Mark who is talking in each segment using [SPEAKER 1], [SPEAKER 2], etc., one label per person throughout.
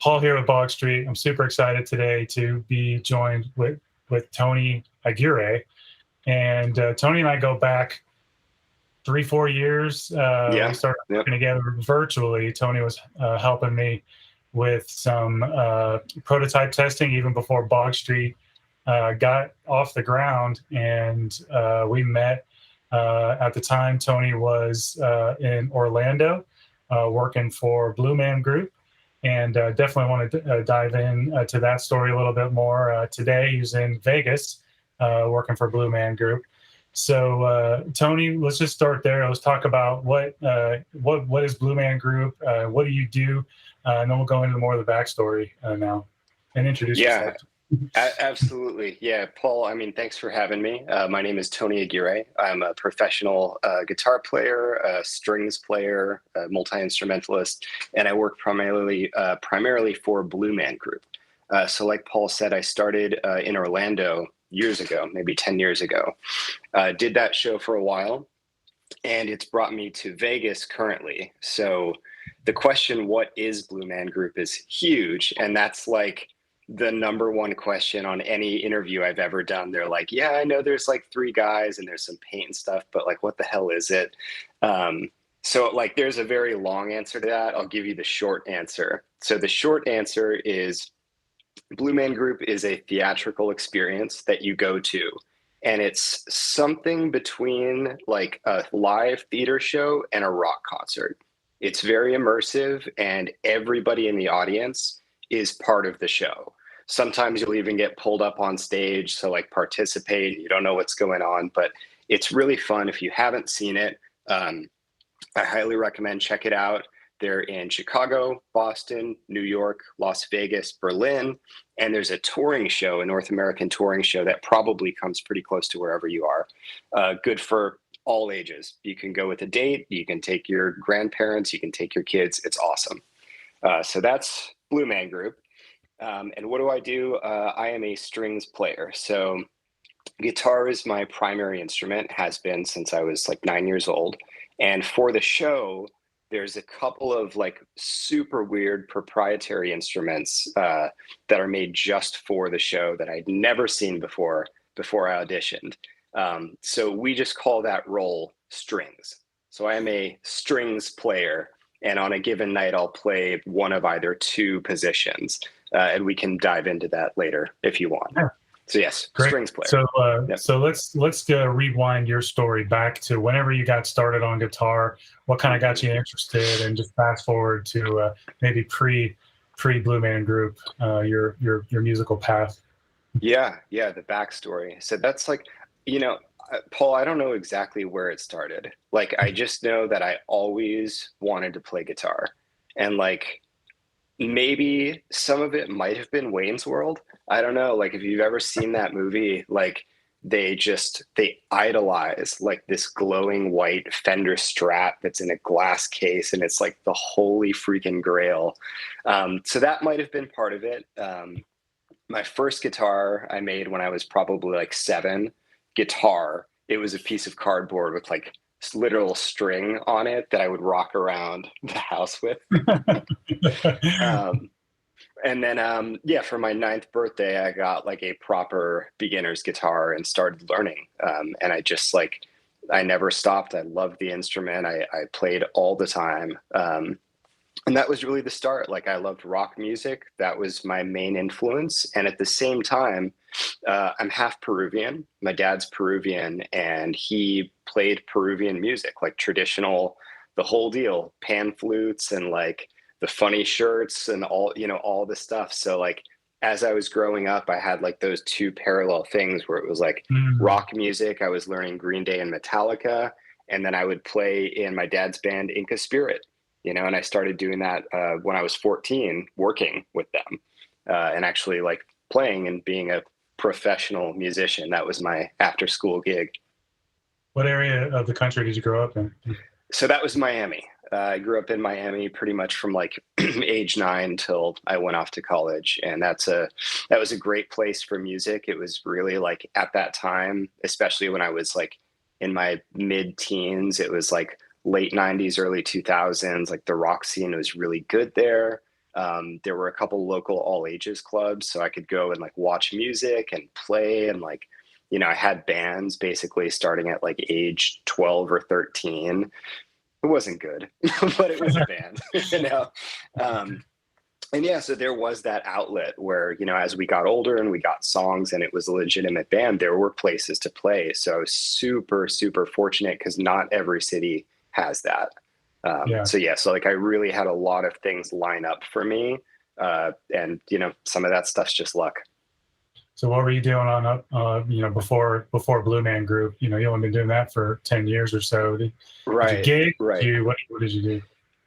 [SPEAKER 1] Paul here with Bog Street. I'm super excited today to be joined with Tony Aguirre. And Tony and I go back 3-4 years. We
[SPEAKER 2] Yeah.
[SPEAKER 1] started
[SPEAKER 2] Yep.
[SPEAKER 1] working together virtually. Tony was helping me with some prototype testing even before Bog Street got off the ground. And we met at the time. Tony was in Orlando working for Blue Man Group. And definitely want to dive in to that story a little bit more. Today, he's in Vegas working for Blue Man Group. So, Tony, let's just start there. Let's talk about what is Blue Man Group? What do you do? And then we'll go into more of the backstory now and introduce yourself.
[SPEAKER 2] Absolutely. Yeah, Paul, I mean, thanks for having me. My name is Tony Aguirre. I'm a professional guitar player, a strings player, a multi-instrumentalist, and I work primarily for Blue Man Group. So like Paul said, I started in Orlando years ago, maybe 10 years ago. Did that show for a while, and it's brought me to Vegas currently. So the question, what is Blue Man Group, is huge, and that's like the number one question on any interview I've ever done. They're like, yeah, I know there's like 3 guys and there's some paint and stuff, but like, what the hell is it? So like, there's a very long answer to that. I'll give you the short answer. So the short answer is Blue Man Group is a theatrical experience that you go to, and it's something between like a live theater show and a rock concert. It's very immersive, and everybody in the audience is part of the show. Sometimes you'll even get pulled up on stage to like participate. You don't know what's going on, but it's really fun. If you haven't seen it, I highly recommend check it out. They're in Chicago, Boston, New York, Las Vegas, Berlin, and there's a touring show, a North American touring show that probably comes pretty close to wherever you are. Good for all ages. You can go with a date, you can take your grandparents, you can take your kids. It's awesome. So that's Blue Man Group. And what do? I am a strings player. So guitar is my primary instrument, has been since I was like 9 years old. And for the show, there's a couple of like super weird proprietary instruments that are made just for the show that I'd never seen before I auditioned. So we just call that role strings. So I am a strings player, and on a given night, I'll play one of either 2 positions. And we can dive into that later if you want.
[SPEAKER 1] Yeah.
[SPEAKER 2] So yes,
[SPEAKER 1] Great.
[SPEAKER 2] Strings player.
[SPEAKER 1] So,
[SPEAKER 2] Yep.
[SPEAKER 1] So let's rewind your story back to whenever you got started on guitar. What kind of got you interested, and just fast forward to maybe pre Blue Man Group, your musical path.
[SPEAKER 2] Yeah, the backstory. So that's like, Paul, I don't know exactly where it started. Like, I just know that I always wanted to play guitar, and like, maybe some of it might have been Wayne's World. I don't know. Like, if you've ever seen that movie, like they idolize like this glowing white Fender Strat that's in a glass case, and it's like the holy freaking grail. So that might have been part of it. My first guitar I made when I was probably like 7. It was a piece of cardboard with like literal string on it that I would rock around the house with. And then, for my 9th birthday, I got like a proper beginner's guitar and started learning. And I never stopped. I loved the instrument. I played all the time. And that was really the start. Like, I loved rock music. That was my main influence. And at the same time, I'm half Peruvian. My dad's Peruvian, and he played Peruvian music, like traditional, the whole deal, pan flutes and like the funny shirts and all the stuff. So like, as I was growing up, I had like those 2 parallel things where it was like rock music. I was learning Green Day and Metallica, and then I would play in my dad's band, Inca Spirit. And I started doing that when I was 14, working with them and actually like playing and being a professional musician. That was my after school gig.
[SPEAKER 1] What area of the country did you grow up in?
[SPEAKER 2] So that was Miami. I grew up in Miami pretty much from like age 9 till I went off to college. And that was a great place for music. It was really like, at that time, especially when I was like in my mid-teens, it was like late 90s, early 2000s, like the rock scene was really good there. There were a couple local all ages clubs, so I could go and like watch music and play. And like, I had bands basically starting at like age 12 or 13. It wasn't good, but it was a band, And yeah, so there was that outlet where, as we got older and we got songs and it was a legitimate band, there were places to play. So I was super, super fortunate because not every city has that. So like I really had a lot of things line up for me. And, some of that stuff's just luck.
[SPEAKER 1] So what were you doing on before Blue Man Group? You only been doing that for 10 years or so. Did you gig?
[SPEAKER 2] Right.
[SPEAKER 1] What did you do?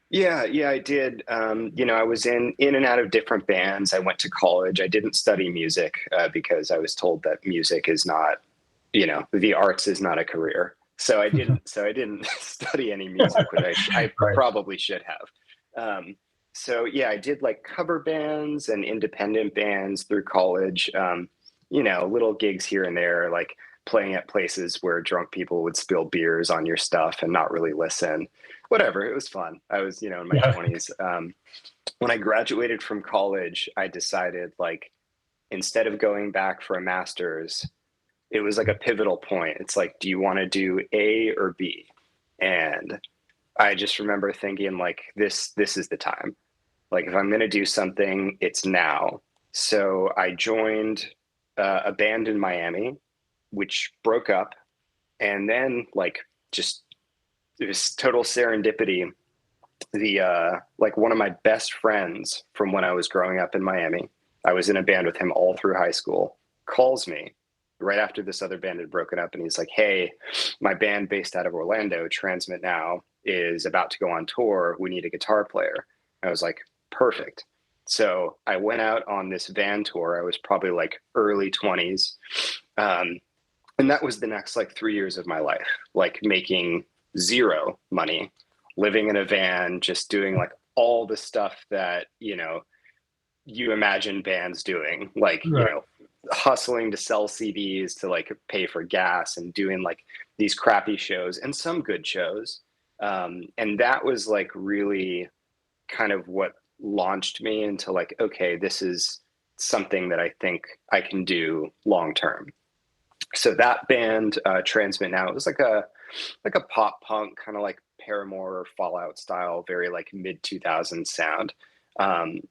[SPEAKER 2] Yeah, I did. I was in and out of different bands. I went to college. I didn't study music because I was told that music is not, the arts is not a career. So I didn't. Study any music, which I
[SPEAKER 1] Right.
[SPEAKER 2] probably should have. I did like cover bands and independent bands through college. Little gigs here and there, like playing at places where drunk people would spill beers on your stuff and not really listen. Whatever, it was fun. I was, in my 20s. When I graduated from college, I decided like, instead of going back for a master's, it was like a pivotal point. It's like, do you want to do A or B? And I just remember thinking like, this is the time. Like, if I'm going to do something, it's now. So I joined a band in Miami, which broke up. And then like, just, it was total serendipity. Like one of my best friends from when I was growing up in Miami, I was in a band with him all through high school, calls me right after this other band had broken up. And he's like, hey, my band based out of Orlando, Transmit Now, is about to go on tour. We need a guitar player. I was like, perfect. So I went out on this van tour. I was probably like early 20s. And that was the next like 3 years of my life, like making zero money, living in a van, just doing like all the stuff that, you imagine bands doing, like,
[SPEAKER 1] Right.
[SPEAKER 2] hustling to sell CDs, to like pay for gas, and doing like these crappy shows and some good shows. And that was like really kind of what launched me into like, okay, this is something that I think I can do long term. So that band, Transmit Now, it was like a pop punk, kind of like Paramore or Fallout style, very like mid 2000s sound.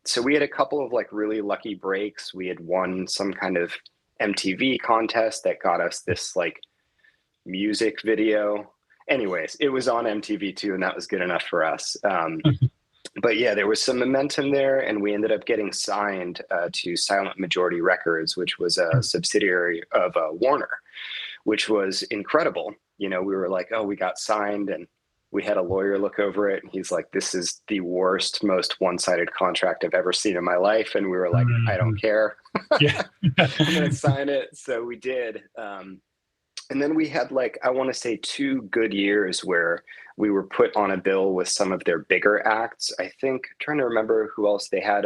[SPEAKER 2] So we had a couple of like really lucky breaks. We had won some kind of MTV contest that got us this like music video. Anyways, it was on MTV too, and that was good enough for us. But yeah, there was some momentum there, and we ended up getting signed to Silent Majority Records, which was a subsidiary of Warner, which was incredible. We were like, oh, we got signed, and we had a lawyer look over it, and he's like, this is the worst, most one-sided contract I've ever seen in my life. And we were like, I don't care.
[SPEAKER 1] Yeah.
[SPEAKER 2] I'm going to sign it. So we did. And then we had like, I want to say 2 good years where we were put on a bill with some of their bigger acts. I think, I'm trying to remember who else they had.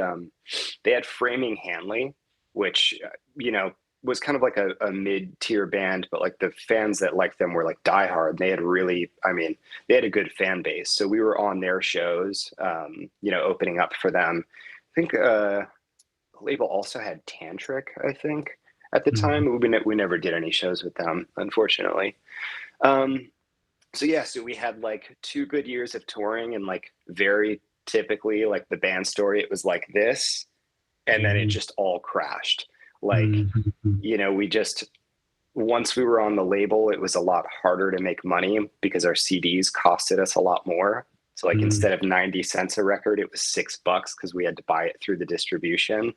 [SPEAKER 2] They had Framing Hanley, which, was kind of like a mid-tier band, but like the fans that liked them were like diehard. They had they had a good fan base. So we were on their shows, opening up for them. I think the label also had Tantric, I think, at the time. We never did any shows with them, unfortunately. So we had like 2 good years of touring, and like very typically like the band story, it was like this, and then it just all crashed. Like, we just, once we were on the label, it was a lot harder to make money because our CDs costed us a lot more. So like instead of 90 cents a record, it was $6 because we had to buy it through the distribution.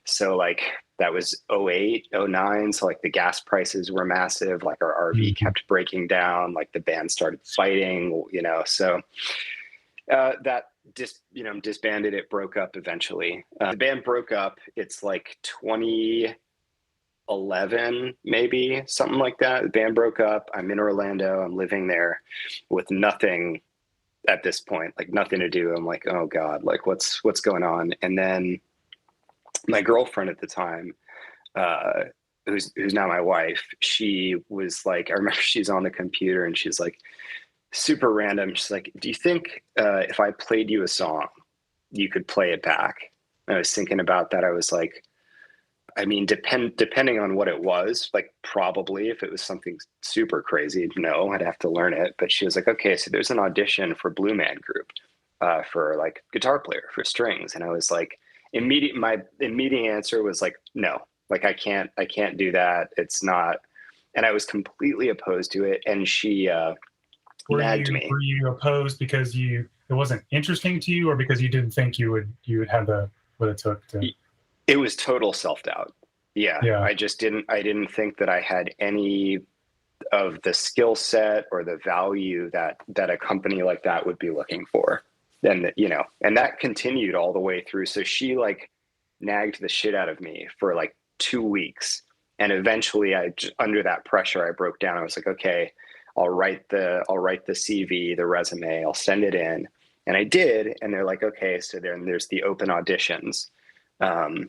[SPEAKER 2] So like that was 08, 09. So like the gas prices were massive. Like our RV kept breaking down. Like the band started fighting, so that disbanded. It broke up eventually. The band broke up. It's like 2011, maybe something like that. The band broke up. I'm in Orlando. I'm living there with nothing at this point, like nothing to do. I'm like, oh God, like what's going on? And then my girlfriend at the time, who's now my wife, she was like, I remember she's on the computer and she's like, super random. She's like, do you think if I played you a song, you could play it back. I was thinking about that. I was like, I mean, depending on what it was, like probably if it was something super crazy, no, I'd have to learn it. But she was like, okay, so there's an audition for Blue Man Group for like guitar player for strings. And I was like, my immediate answer was like, no, like I can't do that. It's not. And I was completely opposed to it. And she nagged me.
[SPEAKER 1] Were you opposed because it wasn't interesting to you, or because you didn't think you would have what it took to?
[SPEAKER 2] It was total self-doubt. Yeah. I didn't think that I had any of the skill set or the value that a company like that would be looking for. And, you know, and that continued all the way through. So she like nagged the shit out of me for like 2 weeks. And eventually under that pressure, I broke down. I was like, okay, I'll write the CV, the resume, I'll send it in. And I did. And they're like, okay, so then there's the open auditions. And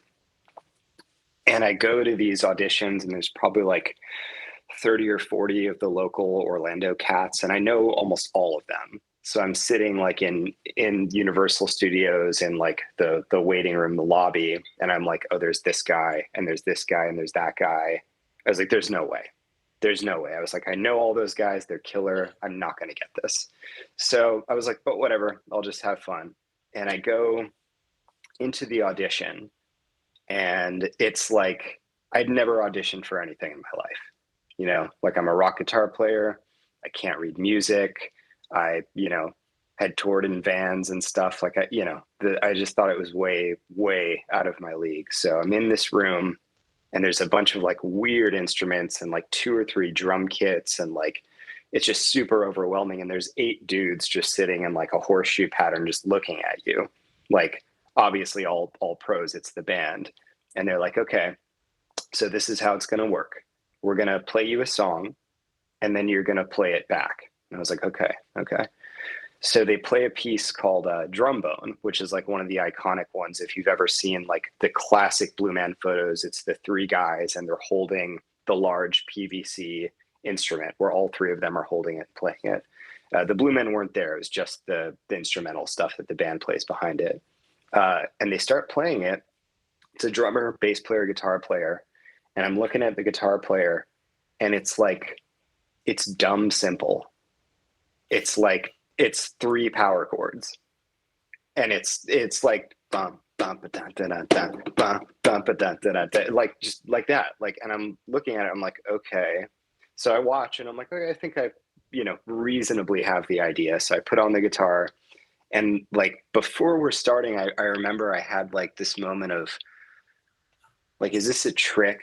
[SPEAKER 2] I go to these auditions, and there's probably like 30 or 40 of the local Orlando cats, and I know almost all of them. So I'm sitting like in Universal Studios in like the waiting room, the lobby, and I'm like, oh, there's this guy, and there's this guy, and there's that guy. I was like, there's no way. I was like, I know all those guys, they're killer. I'm not going to get this. So I was like, but whatever, I'll just have fun. And I go into the audition, and it's like, I'd never auditioned for anything in my life. You know, like I'm a rock guitar player. I can't read music. I, you know, had toured in vans and stuff. Like, I just thought it was way, way out of my league. So I'm in this room, and there's a bunch of like weird instruments and like 2 or 3 drum kits. And like, it's just super overwhelming. And there's 8 dudes just sitting in like a horseshoe pattern, just looking at you. Like, obviously all pros, it's the band. And they're like, okay, so this is how it's going to work. We're going to play you a song, and then you're going to play it back. And I was like, okay. So they play a piece called Drumbone, which is like one of the iconic ones. If you've ever seen like the classic Blue Man photos, it's the 3 guys, and they're holding the large PVC instrument where all 3 of them are holding it, playing it. The Blue Men weren't there. It was just the instrumental stuff that the band plays behind it. And they start playing it. It's a drummer, bass player, guitar player. And I'm looking at the guitar player, and it's like, it's dumb simple. It's like, it's 3 power chords, and it's like bum bum ba da da da da bum bum ba da da da, like just like that. Like, and I'm looking at it, I'm like, okay. So I watch, and I'm like, okay, I think I, reasonably have the idea. So I put on the guitar, and like before we're starting, I remember I had like this moment of like, is this a trick?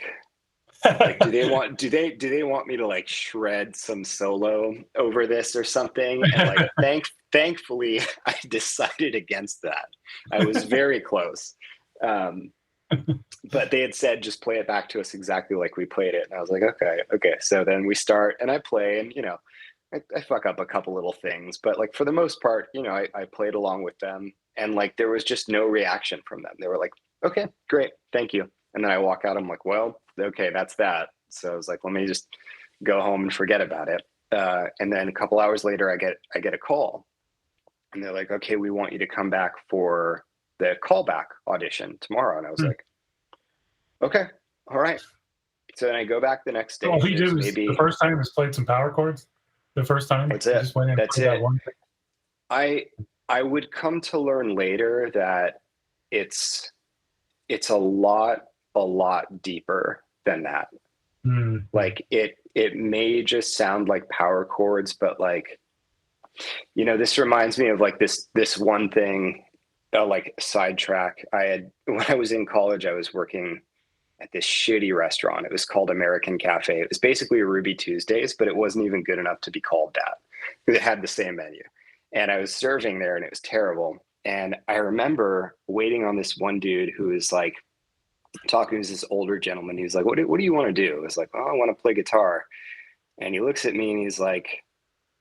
[SPEAKER 2] Like, do they want me to like shred some solo over this or something? And like, thankfully, I decided against that. I was very close. But they had said, just play it back to us exactly like we played it. And I was like, okay. So then we start, and I play, and, I fuck up a couple little things, but like for the most part, I played along with them, and like, there was just no reaction from them. They were like, okay, great. Thank you. And then I walk out, I'm like, well, okay, that's that. So I was like, let me just go home and forget about it. And then a couple hours later, I get a call, and they're like, okay, we want you to come back for the callback audition tomorrow. And I was like, okay, all right. So then I go back the next day.
[SPEAKER 1] All he did was the first time was played some power chords. The first time,
[SPEAKER 2] that's it.
[SPEAKER 1] Just went in
[SPEAKER 2] that's it. That one thing. I would come to learn later that it's a lot deeper than that. Like it may just sound like power chords, but like, this reminds me of like this one thing, like sidetrack. When I was in college, I was working at this shitty restaurant. It was called American Cafe. It was basically a Ruby Tuesdays, but it wasn't even good enough to be called that. It had the same menu. And I was serving there, and it was terrible. And I remember waiting on this one dude who was like talking to this older gentleman. He was like, what do you want to do? I was like, oh, I want to play guitar. And he looks at me, and he's like,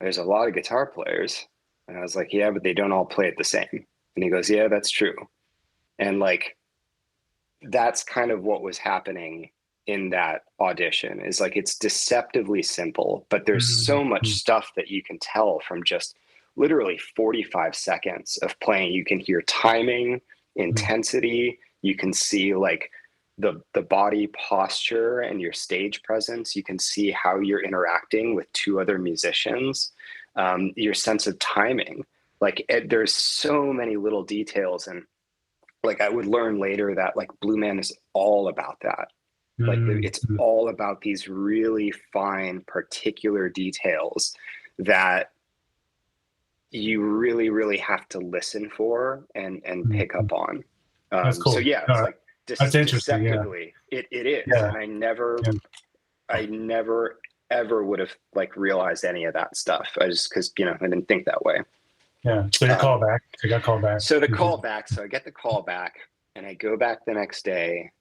[SPEAKER 2] there's a lot of guitar players. And I was like, yeah, but they don't all play it the same. And he goes, yeah, that's true. And like, that's kind of what was happening in that audition, is like, it's deceptively simple, but there's so much stuff that you can tell from just literally 45 seconds of playing. You can hear timing, intensity. You can see like the body posture and your stage presence. You can see how you're interacting with two other musicians, your sense of timing. Like there's so many little details. And like I would learn later that like Blue Man is all about that. Like it's all about these really fine, particular details that you really, really have to listen for and pick up on.
[SPEAKER 1] That's cool.
[SPEAKER 2] So yeah, it's like
[SPEAKER 1] that's interesting.
[SPEAKER 2] deceptively, it is.
[SPEAKER 1] Yeah.
[SPEAKER 2] And I never ever would have like realized any of that stuff. Cause I didn't think that way.
[SPEAKER 1] Yeah. So you call back. You got called back.
[SPEAKER 2] So the call back. So I get the call back and I go back the next day.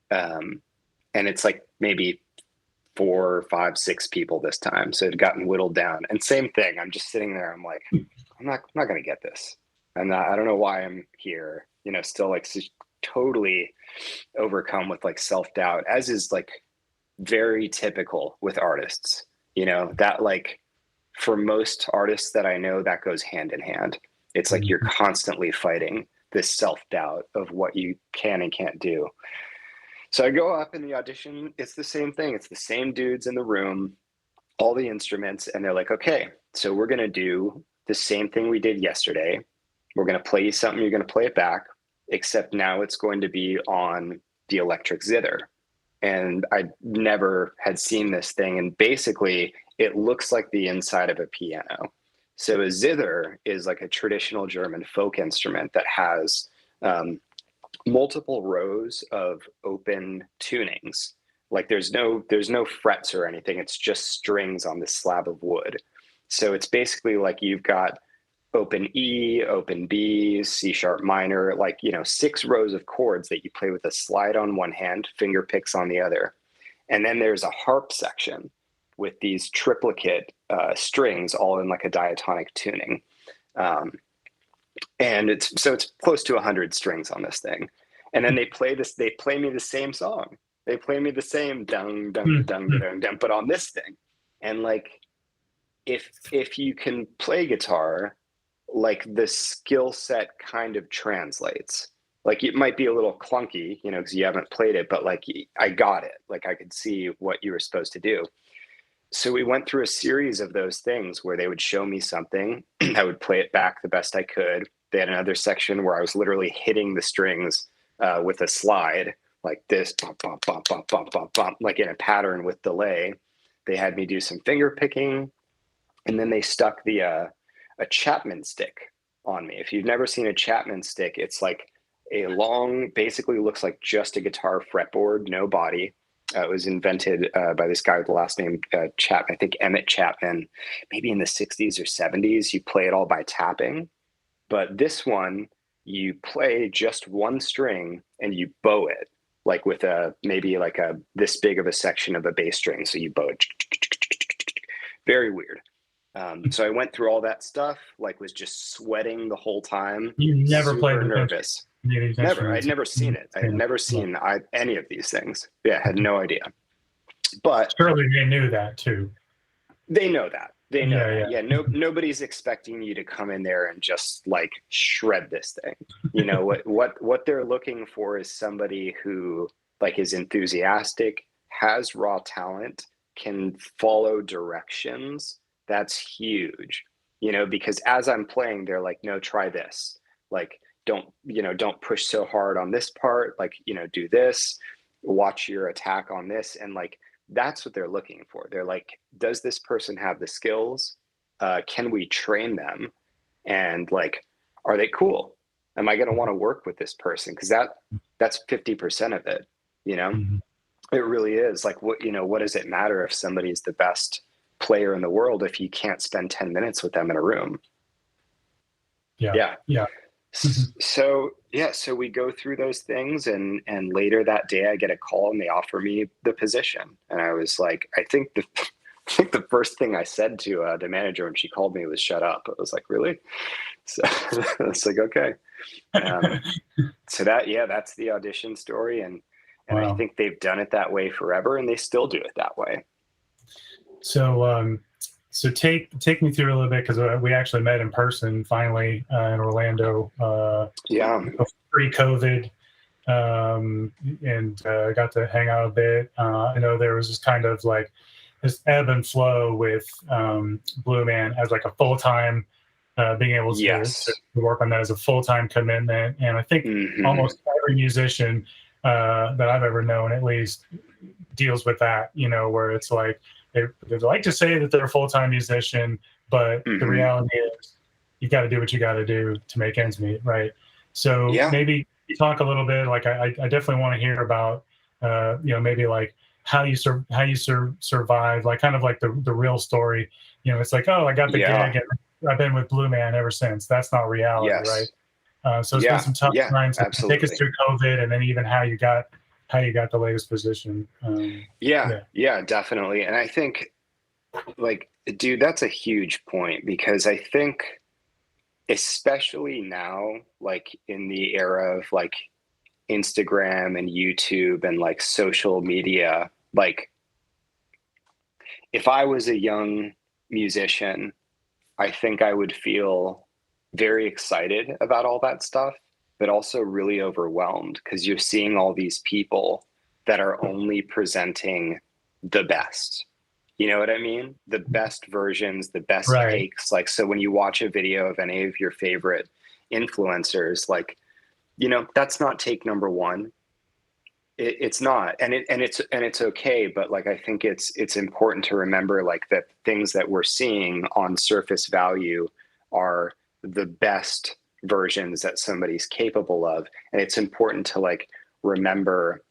[SPEAKER 2] And it's like maybe 4, 5, 6 people this time. So it had gotten whittled down. And same thing. I'm just sitting there. I'm like, I'm not going to get this. I don't know why I'm here, still like totally overcome with like self-doubt, as is like very typical with artists, that like for most artists that I know, that goes hand in hand. It's like you're constantly fighting this self-doubt of what you can and can't do. So I go up in the audition. It's the same thing. It's the same dudes in the room, all the instruments. And they're like, okay, so we're going to do the same thing we did yesterday. We're going to play you something. You're going to play it back, except now it's going to be on the electric zither. And I never had seen this thing. And basically it looks like the inside of a piano. So a zither is like a traditional German folk instrument that has multiple rows of open tunings. Like there's no frets or anything. It's just strings on this slab of wood. So it's basically like you've got open E, open B, C sharp minor, like, 6 rows of chords that you play with a slide on one hand, finger picks on the other. And then there's a harp section with these triplicate strings all in like a diatonic tuning. And it's close to 100 strings on this thing. And then they play me the same song. They play me the same dung, dung, dung, dung, dung, but on this thing. And like, if you can play guitar, like the skill set kind of translates. Like it might be a little clunky, because you haven't played it, but like I got it. Like I could see what you were supposed to do. So we went through a series of those things where they would show me something. I would play it back the best I could. They had another section where I was literally hitting the strings with a slide like this, bump, bump, bump, bump, bump, bump, bump, like in a pattern with delay. They had me do some finger picking, and then they stuck a Chapman stick on me. If you've never seen a Chapman stick, it's like a long, basically looks like just a guitar fretboard, no body. It was invented by this guy with the last name Chapman, I think Emmett Chapman, maybe in the 60s or 70s. You play it all by tapping. But this one, you play just one string and you bow it, like with maybe like this big of a section of a bass string. So you bow it. Very weird. So I went through all that stuff, like was just sweating the whole time.
[SPEAKER 1] You never
[SPEAKER 2] super
[SPEAKER 1] played
[SPEAKER 2] nervous. Never. I'd never seen it. I had never seen any of these things. Yeah, had no idea. But
[SPEAKER 1] surely they knew that too.
[SPEAKER 2] They know that. They know that. Yeah. Nobody's expecting you to come in there and just like shred this thing. What they're looking for is somebody who like is enthusiastic, has raw talent, can follow directions. That's huge. Because as I'm playing, they're like, no, try this. Like, don't push so hard on this part. Like, do this, watch your attack on this. And like, that's what they're looking for. They're like, does this person have the skills? Can we train them? And like, are they cool? Am I going to want to work with this person? Because that's 50% of it. It really is. Like, what does it matter if somebody's the best player in the world if you can't spend 10 minutes with them in a room? Yeah. So we go through those things, and later that day I get a call and they offer me the position. And I was like, I think the first thing I said to the manager when she called me was shut up. I was like, really? So it's like, okay. So that's the audition story. And wow. I think they've done it that way forever, and they still do it that way.
[SPEAKER 1] So So take me through a little bit, because we actually met in person finally in Orlando,
[SPEAKER 2] Yeah.
[SPEAKER 1] pre-COVID, and got to hang out a bit. I know there was just kind of like this ebb and flow with Blue Man as like a full time, being able to
[SPEAKER 2] Yes.
[SPEAKER 1] work on that as a full time commitment. And I think
[SPEAKER 2] Hmm.
[SPEAKER 1] almost every musician that I've ever known, at least, deals with that. Where it's like they like to say that they're a full time musician, but the
[SPEAKER 2] Hmm.
[SPEAKER 1] reality is you got to do what you got to do to make ends meet, right? So
[SPEAKER 2] Yeah.
[SPEAKER 1] maybe you talk a little bit. Like I definitely want to hear about maybe like how you survive, like kind of like the real story. It's like, oh, I got the
[SPEAKER 2] Yeah.
[SPEAKER 1] gig and I've been with Blue Man ever since. That's not reality, right?
[SPEAKER 2] Yes.
[SPEAKER 1] So it's been
[SPEAKER 2] Yeah.
[SPEAKER 1] some tough
[SPEAKER 2] Yeah.
[SPEAKER 1] times. So take us
[SPEAKER 2] Absolutely.
[SPEAKER 1] through COVID, and then even how you got the latest position.
[SPEAKER 2] Yeah.
[SPEAKER 1] Yeah.
[SPEAKER 2] Yeah. Definitely. And I think, like, dude, that's a huge point, because I think, especially now, like in the era of like Instagram and YouTube and like social media, like if I was a young musician, I think I would feel very excited about all that stuff, but also really overwhelmed, because you're seeing all these people that are only presenting the best. You know what I mean? The best versions, the best
[SPEAKER 1] Right.
[SPEAKER 2] takes. Like, so when you watch a video of any of your favorite influencers, like, that's not take number one. It's not, and it's okay, but like I think it's important to remember, like, that things that we're seeing on surface value are the best versions that somebody's capable of. And it's important to like remember,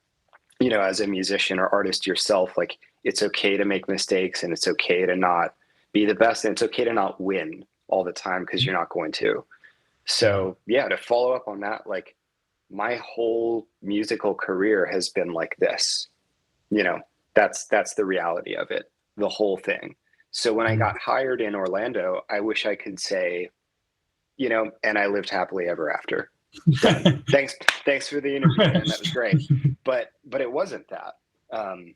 [SPEAKER 2] as a musician or artist yourself, like, it's okay to make mistakes, and it's okay to not be the best, and it's okay to not win all the time, because you're not going to.
[SPEAKER 1] Yeah.
[SPEAKER 2] So yeah, to follow up on that, like, my whole musical career has been like this. You know, that's the reality of it, the whole thing. So when I
[SPEAKER 1] Mhm.
[SPEAKER 2] got hired in Orlando, I wish I could say, and I lived happily ever after. Done. Thanks for the interview, man. That was great. But it wasn't that. Um,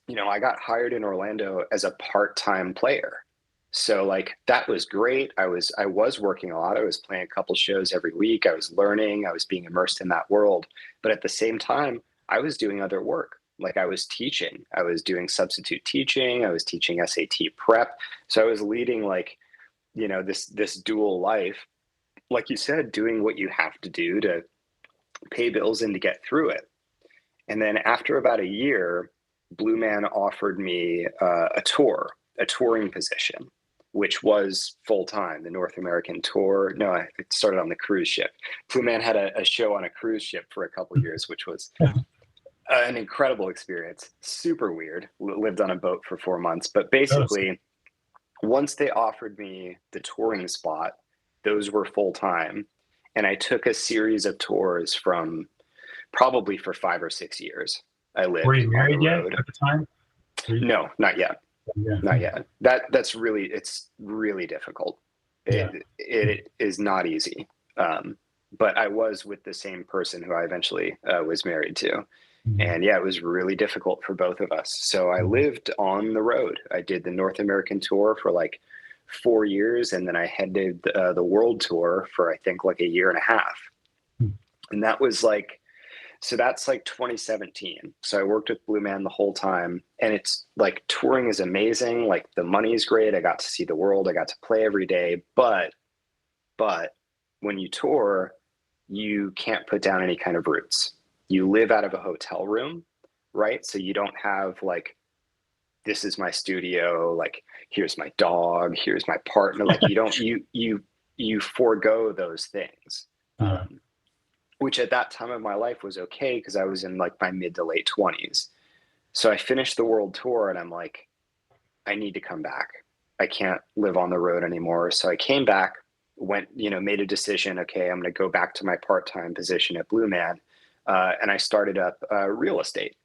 [SPEAKER 2] I got hired in Orlando as a part-time player. So like that was great. I was working a lot. I was playing a couple shows every week. I was learning, I was being immersed in that world. But at the same time, I was doing other work. Like I was teaching. I was doing substitute teaching. I was teaching SAT prep. So I was leading like, this dual life. Like you said, doing what you have to do to pay bills and to get through it. And then after about a year, Blue Man offered me a touring position, which was full time, the North American tour. No, it started on the cruise ship. Blue Man had a show on a cruise ship for a couple of years, which was an incredible experience. Super weird. Lived on a boat for 4 months. But
[SPEAKER 1] Oh,
[SPEAKER 2] basically, once they offered me the touring spot, those were full time. And I took a series of tours from probably for 5 or 6 years. I
[SPEAKER 1] were
[SPEAKER 2] lived
[SPEAKER 1] you
[SPEAKER 2] on the
[SPEAKER 1] married yet
[SPEAKER 2] road.
[SPEAKER 1] at the time?
[SPEAKER 2] No, not yet.
[SPEAKER 1] Yeah.
[SPEAKER 2] Not yet. It's really difficult.
[SPEAKER 1] Yeah.
[SPEAKER 2] It is not easy. But I was with the same person who I eventually was married to.
[SPEAKER 1] Mhm.
[SPEAKER 2] And yeah, it was really difficult for both of us. So I
[SPEAKER 1] Mhm.
[SPEAKER 2] lived on the road. I did the North American tour for like 4 years, and then I headed the world tour for I think like a year and a half.
[SPEAKER 1] Mhm.
[SPEAKER 2] And that was like, so that's like 2017. So I worked with Blue Man the whole time, and it's like touring is amazing. Like the money's great. I got to see the world. I got to play every day. But when you tour, you can't put down any kind of roots. You live out of a hotel room, right? So you don't have like, this is my studio, like here's my dog, here's my partner. Like you don't you forego those things.
[SPEAKER 1] Yeah.
[SPEAKER 2] Which at that time of my life was okay, because I was in like my mid to late 20s. So I finished the world tour, and I'm like, I need to come back. I can't live on the road anymore. So I came back, made a decision. Okay, I'm going to go back to my part-time position at Blue Man. And I started up real estate.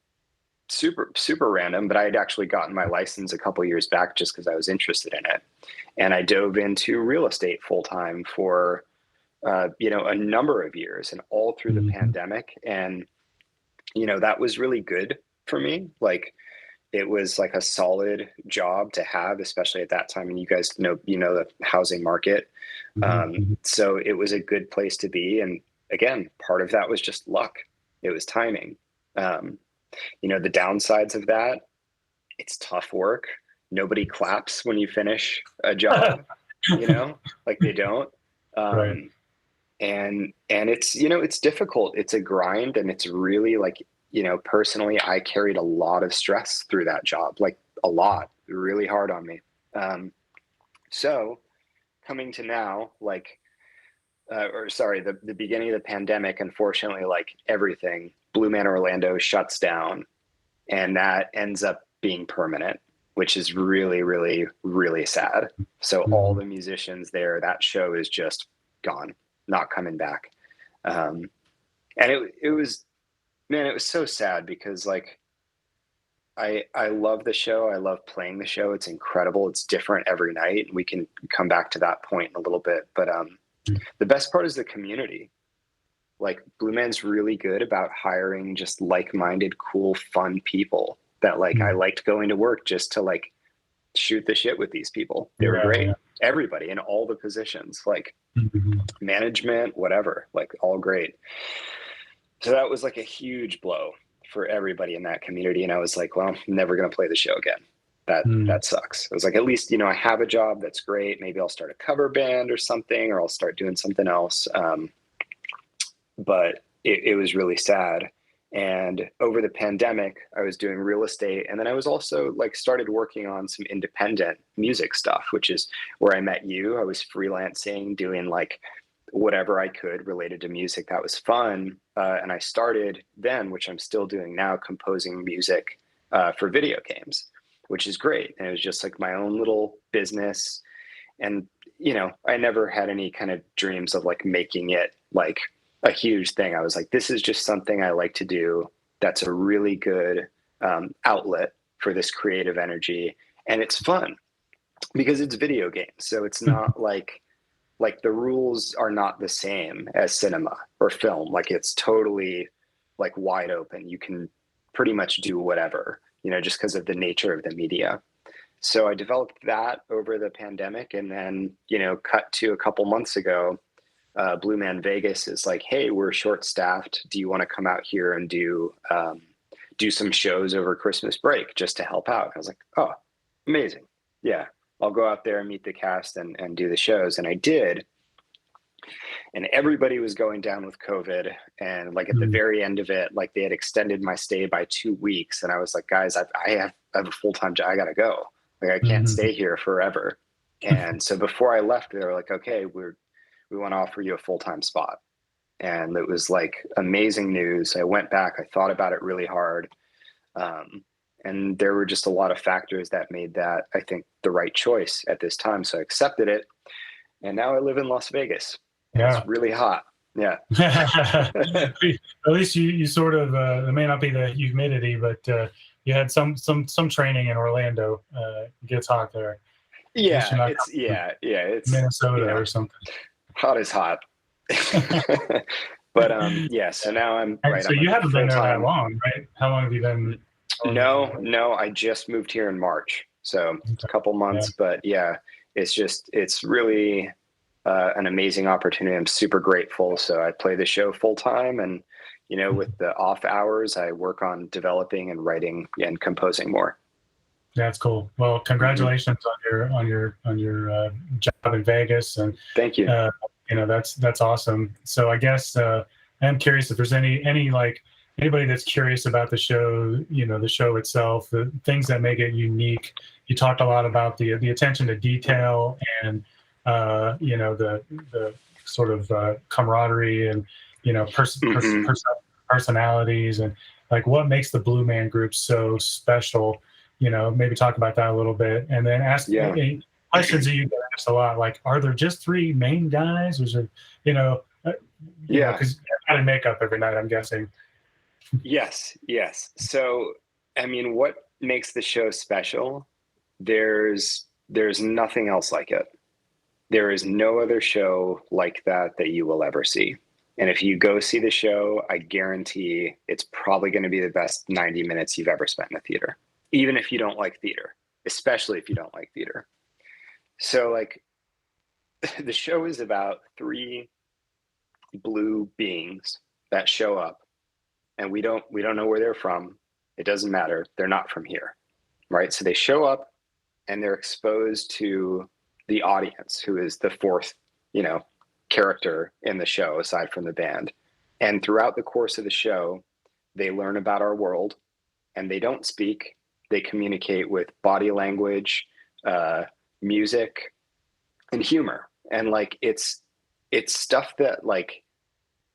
[SPEAKER 2] Super, super random, but I had actually gotten my license a couple years back just because I was interested in it. And I dove into real estate full time for a number of years, and all through the
[SPEAKER 1] Mhm.
[SPEAKER 2] pandemic. And, that was really good for me. Like, it was like a solid job to have, especially at that time. And you guys know, the housing market. So it was a good place to be. And again, part of that was just luck. It was timing. The downsides of that, it's tough work. Nobody claps when you finish a job, like they don't.
[SPEAKER 1] Right.
[SPEAKER 2] And it's, it's difficult. It's a grind, and it's really like, personally, I carried a lot of stress through that job, like a lot, really hard on me. So coming to now, like, the beginning of the pandemic, unfortunately, like everything, Blue Man Orlando shuts down, and that ends up being permanent, which is really, really, really sad. So all the musicians there, that show is just gone, not coming back. And it was, man, it was so sad because like, I love the show. I love playing the show. It's incredible. It's different every night. And we can come back to that point in a little bit. But the best part is the community. Like Blue Man's really good about hiring just like-minded, cool, fun people that like, I liked going to work just to like shoot the shit with these people. They were great. Yeah. Everybody in all the positions, like management, whatever, like all great. So that was like a huge blow for everybody in that community. And I was like, well, I'm never going to play the show again. That sucks. I was like, at least, I have a job. That's great. Maybe I'll start a cover band or something, or I'll start doing something else. But it was really sad. And over the pandemic, I was doing real estate. And then I was also like started working on some independent music stuff, which is where I met you. I was freelancing, doing like whatever I could related to music. That was fun. And I started then, which I'm still doing now, composing music for video games, which is great. And it was just like my own little business. And, I never had any kind of dreams of like making it like a huge thing. I was like, this is just something I like to do. That's a really good outlet for this creative energy. And it's fun because it's video games. So it's not like the rules are not the same as cinema or film. Like it's totally like wide open. You can pretty much do whatever, just because of the nature of the media. So I developed that over the pandemic, and then, cut to a couple months ago, Blue Man Vegas is like, hey, we're short staffed. Do you want to come out here and do some shows over Christmas break just to help out? I was like, oh, amazing. Yeah. I'll go out there and meet the cast and do the shows. And I did. And everybody was going down with COVID. And like at the very end of it, like they had extended my stay by 2 weeks. And I was like, guys, I have a full-time job. I got to go. Like I can't stay here forever. And so before I left, they were like, okay, we want to offer you a full-time spot. And it was like amazing news. I went back, I thought about it really hard. And there were just a lot of factors that made that, I think, the right choice at this time. So I accepted it. And now I live in Las Vegas. Yeah. It's really hot. Yeah.
[SPEAKER 1] At least you sort of, it may not be the humidity, but you had some training in Orlando. It gets hot there.
[SPEAKER 2] Yeah. It's
[SPEAKER 1] Minnesota or something.
[SPEAKER 2] Hot is hot. But yeah, so now I'm right.
[SPEAKER 1] So you haven't been there that long, right? How long have you been?
[SPEAKER 2] No, I just moved here in March, so a couple months. Yeah. But yeah, it's really an amazing opportunity. I'm super grateful. So I play the show full time, and with the off hours, I work on developing and writing and composing more.
[SPEAKER 1] That's cool. Well, congratulations on your job in Vegas, and
[SPEAKER 2] thank you.
[SPEAKER 1] That's awesome. So I guess I'm curious if there's any like anybody that's curious about the show, the show itself, the things that make it unique. You talked a lot about the attention to detail and the sort of camaraderie and personalities, and like what makes the Blue Man Group so special. Maybe talk about that a little bit, and then ask any questions that you get asked a lot. Like, are there just 3 main guys? Was it, because you're not in makeup every night, I'm guessing.
[SPEAKER 2] Yes. So, I mean, what makes the show special? There's nothing else like it. There is no other show like that you will ever see. And if you go see the show, I guarantee it's probably going to be the best 90 minutes you've ever spent in a theater. even if you don't like theater, especially if you don't like theater. So like the show is about three blue beings that show up, and we don't know where they're from. It doesn't matter. They're not from here, right? So they show up and they're exposed to the audience, who is the fourth, character in the show aside from the band. And throughout the course of the show, they learn about our world, and they don't speak. They communicate with body language, music, and humor. And like it's stuff that like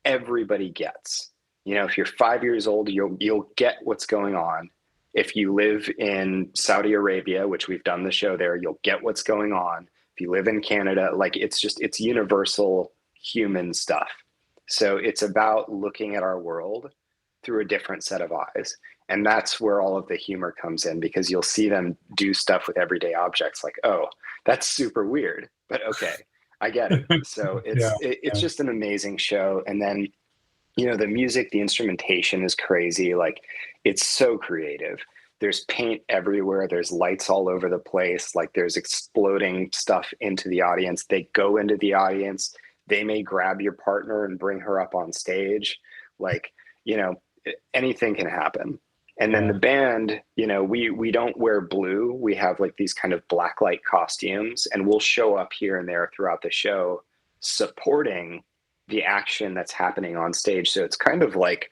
[SPEAKER 2] everybody gets. If you're 5 years old, you'll get what's going on. If you live in Saudi Arabia, which we've done the show there, you'll get what's going on. If you live in Canada, like it's universal human stuff. So it's about looking at our world through a different set of eyes. And that's where all of the humor comes in, because you'll see them do stuff with everyday objects like, oh, that's super weird, but okay, I get it. So it's just an amazing show. And then, the music, the instrumentation is crazy. Like, it's so creative. There's paint everywhere. There's lights all over the place. Like, there's exploding stuff into the audience. They go into the audience. They may grab your partner and bring her up on stage. Like, anything can happen. And then the band, we don't wear blue. We have like these kind of blacklight costumes, and we'll show up here and there throughout the show supporting the action that's happening on stage. So it's kind of like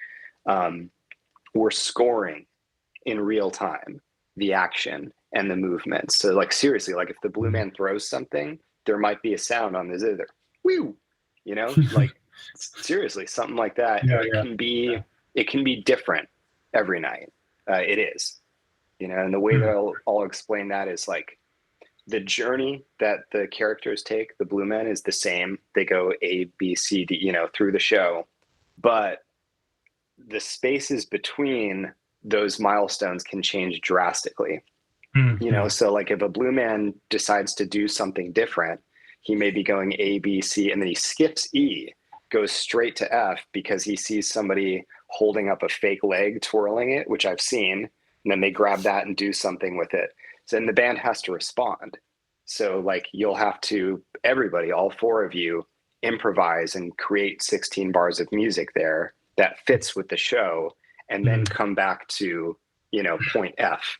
[SPEAKER 2] we're scoring in real time the action and the movements. So like, seriously, like if the blue man throws something, there might be a sound on the zither. Woo! Like seriously, something like that. It can be different every night. It is, and the way that I'll explain that is like the journey that the characters take, the Blue Men, is the same. They go A, B, C, D, through the show, but the spaces between those milestones can change drastically. So like if a Blue Man decides to do something different, he may be going A, B, C, and then he skips E, goes straight to F because he sees somebody holding up a fake leg, twirling it, which I've seen, and then they grab that and do something with it. So then the band has to respond. So like you'll have to, everybody, all four of you, improvise and create 16 bars of music there that fits with the show, and then come back to, point F.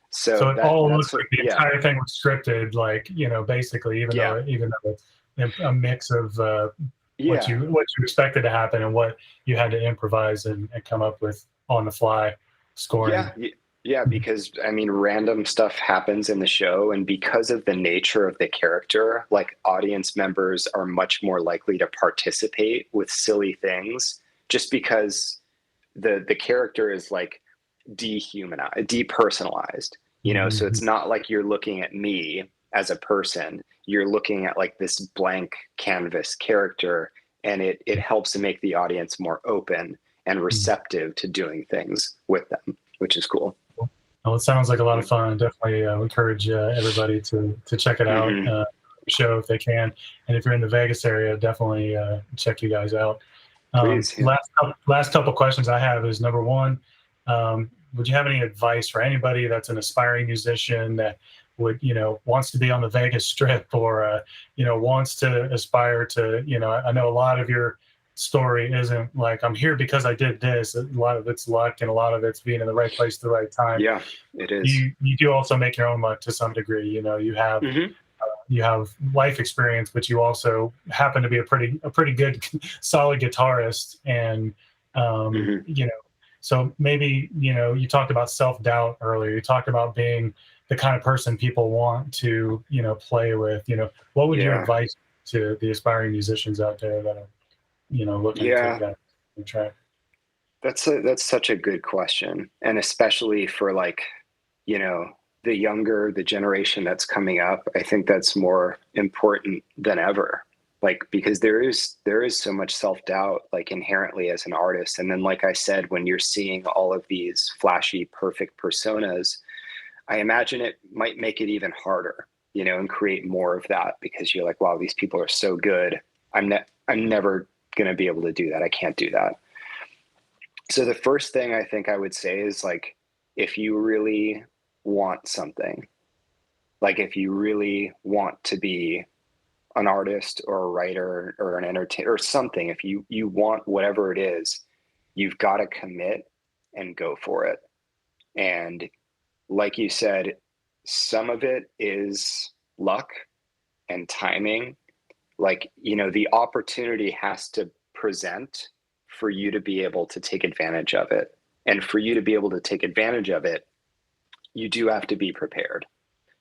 [SPEAKER 1] So it all looks like the entire thing was scripted, like, basically, even though it's a mix of what you expected to happen and what you had to improvise and come up with on the fly scoring.
[SPEAKER 2] Yeah, because I mean, random stuff happens in the show, and because of the nature of the character, like audience members are much more likely to participate with silly things, just because the character is like dehumanized, depersonalized, so it's not like you're looking at me as a person, you're looking at like this blank canvas character, and it helps to make the audience more open and receptive to doing things with them, which is cool.
[SPEAKER 1] Well, it sounds like a lot of fun. Definitely encourage everybody to check it out, show if they can. And if you're in the Vegas area, definitely check you guys out.
[SPEAKER 2] Please,
[SPEAKER 1] last couple questions I have is, number one, would you have any advice for anybody that's an aspiring musician that would, wants to be on the Vegas Strip, or, wants to aspire to, I know a lot of your story isn't like, I'm here because I did this. A lot of it's luck, and a lot of it's being in the right place at the right time.
[SPEAKER 2] Yeah, it is.
[SPEAKER 1] You do also make your own luck to some degree. You have you have life experience, but you also happen to be a pretty good solid guitarist, and so maybe you talked about self-doubt earlier. You talked about being the kind of person people want to play with. What would your advice to the aspiring musicians out there that are looking to take that track?
[SPEAKER 2] That's such a good question, and especially for like the generation that's coming up. I think that's more important than ever, like, because there is so much self-doubt, like, inherently as an artist. And then, like I said, when you're seeing all of these flashy perfect personas, I imagine it might make it even harder, and create more of that, because you're like, wow, these people are so good. I'm never going to be able to do that. I can't do that. So the first thing I think I would say is, like, if you really want something, like if you really want to be an artist or a writer or an entertainer or something, if you want whatever it is, you've got to commit and go for it. And like you said, some of it is luck and timing. Like, you know, the opportunity has to present for you to be able to take advantage of it. And for you to be able to take advantage of it, you do have to be prepared.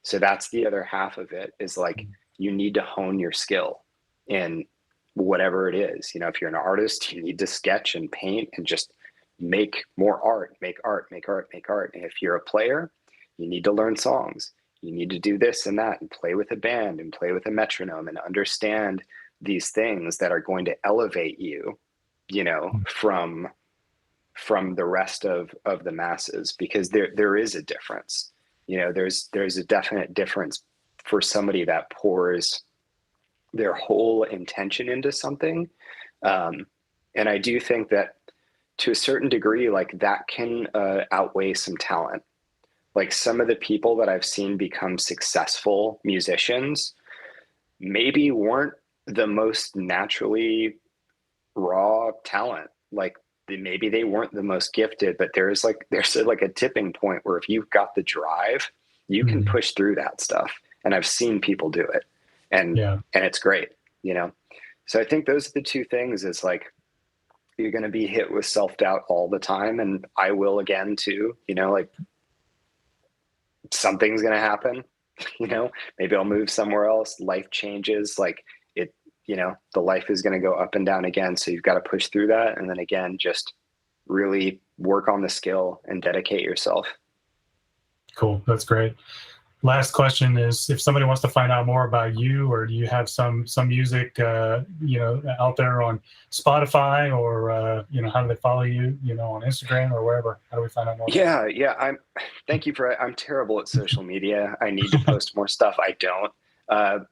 [SPEAKER 2] So that's the other half of it, is like, you need to hone your skill in whatever it is. You know, if you're an artist, you need to sketch and paint and just make more art, make art, make art, make art. And if you're a player, you need to learn songs. You need to do this and that and play with a band and play with a metronome and understand these things that are going to elevate you, you know, from the rest of the masses, because there is a difference. You know, there's a definite difference for somebody that pours their whole intention into something. And I do think that to a certain degree, like that can outweigh some talent. Like some of the people that I've seen become successful musicians maybe weren't the most naturally raw talent. Like maybe they weren't the most gifted, but there's like a tipping point where if you've got the drive, you can push through that stuff. And I've seen people do it, and it's great, you know? So I think those are the two things. Is like, you're going to be hit with self-doubt all the time. And I will again too, you know, like something's going to happen, you know, maybe I'll move somewhere else. Life changes. Like it, you know, the life is going to go up and down again. So you've got to push through that. And then again, just really work on the skill and dedicate yourself.
[SPEAKER 1] Cool. That's great. Last question is, if somebody wants to find out more about you, or do you have some music, you know, out there on Spotify, or, you know, how do they follow you, you know, on Instagram or wherever? How do we find out more?
[SPEAKER 2] Yeah. I'm terrible at social media. I need to post more stuff. I don't.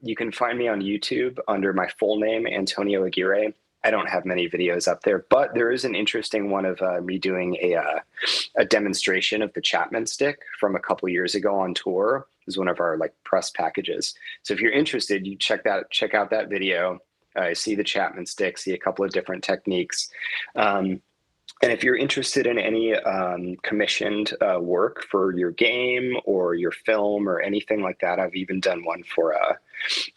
[SPEAKER 2] You can find me on YouTube under my full name, Antonio Aguirre. I don't have many videos up there, but there is an interesting one of me doing a demonstration of the Chapman stick from a couple years ago on tour. It was one of our like press packages. So if you're interested, you check out that video. See the Chapman stick, see a couple of different techniques. And if you're interested in any commissioned work for your game or your film or anything like that, I've even done one for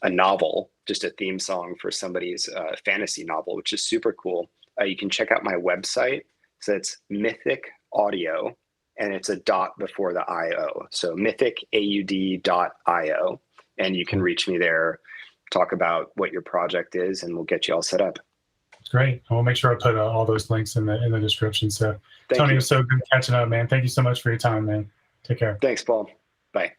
[SPEAKER 2] a novel, just a theme song for somebody's fantasy novel, which is super cool. You can check out my website. So it's Mythic Audio, and it's a dot before the IO. So mythicaud.io. And you can reach me there, talk about what your project is, and we'll get you all set up.
[SPEAKER 1] Great. I'll make sure I put all those links in the description. So, Tony, it was so good catching up, man. Thank you so much for your time, man. Take care.
[SPEAKER 2] Thanks, Paul. Bye.